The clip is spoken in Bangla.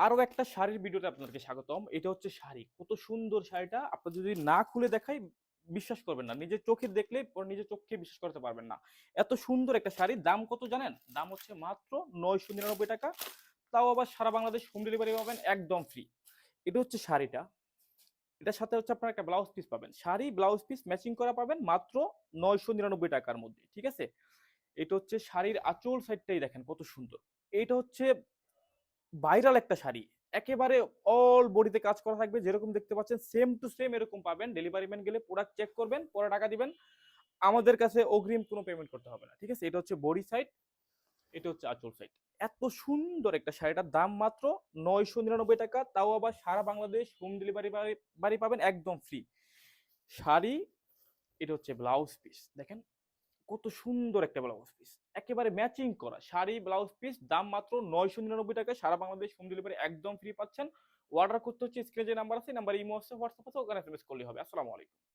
আরো একটা শাড়ির ভিডিওতে আপনাদেরকে স্বাগতম। এটা হচ্ছে শাড়ি, কত সুন্দর শাড়িটা। আপনি যদি না খুলে দেখাই বিশ্বাস করবেন না, নিজের চোখে দেখলে পরে নিজের চোখকে বিশ্বাস করতে পারবেন না। এত সুন্দর একটা শাড়ি, দাম কত জানেন? দাম হচ্ছে মাত্র 999 টাকা। তাও আবার সারা বাংলাদেশ হোম ডেলিভারি পাবেন একদম ফ্রি। এটা হচ্ছে শাড়িটা, এটার সাথে হচ্ছে আপনার একটা ব্লাউজ পিস পাবেন, শাড়ি ব্লাউজ পিস ম্যাচিং করা পাবেন মাত্র 999 টাকার মধ্যে, ঠিক আছে? এটা হচ্ছে শাড়ির আঁচল সাইডটাই দেখেন কত সুন্দর। এটা হচ্ছে ভাইরাল একটা শাড়ি, একেবারে অল বডিতে কাজ করা থাকবে, যেরকম দেখতে পাচ্ছেন সেম টু সেম এরকম পাবেন। ডেলিভারি ম্যান গেলে প্রোডাক্ট চেক করবেন, পরে টাকা দিবেন। আমাদের কাছে অগ্রিম কোনো পেমেন্ট করতে হবে না, ঠিক আছে? এটা হচ্ছে বডি সাইড, এটা হচ্ছে আঁচল সাইড। এত সুন্দর একটা শাড়িটার দাম মাত্র 999 টাকা, তাও আবার সারা বাংলাদেশ হোম ডেলিভারি বাড়ি পাবেন একদম ফ্রি। শাড়ি, এটা হচ্ছে ব্লাউজ পিস, দেখেন কত সুন্দর একটা ব্লাউজ পিস, একেবারে ম্যাচিং করা শাড়ি ব্লাউজ পিস, দাম মাত্র 999 টাকায় সারা বাংলাদেশ হোম ডেলিভারি একদম ফ্রি পাচ্ছেন। অর্ডার করতে হচ্ছে স্ক্রিনে যে নাম্বার আছে, নাম্বার ইমো আছে, হোয়াটসঅ্যাপ আছে, ওখানে এসএমএস করলেই হবে। আসসালামু আলাইকুম।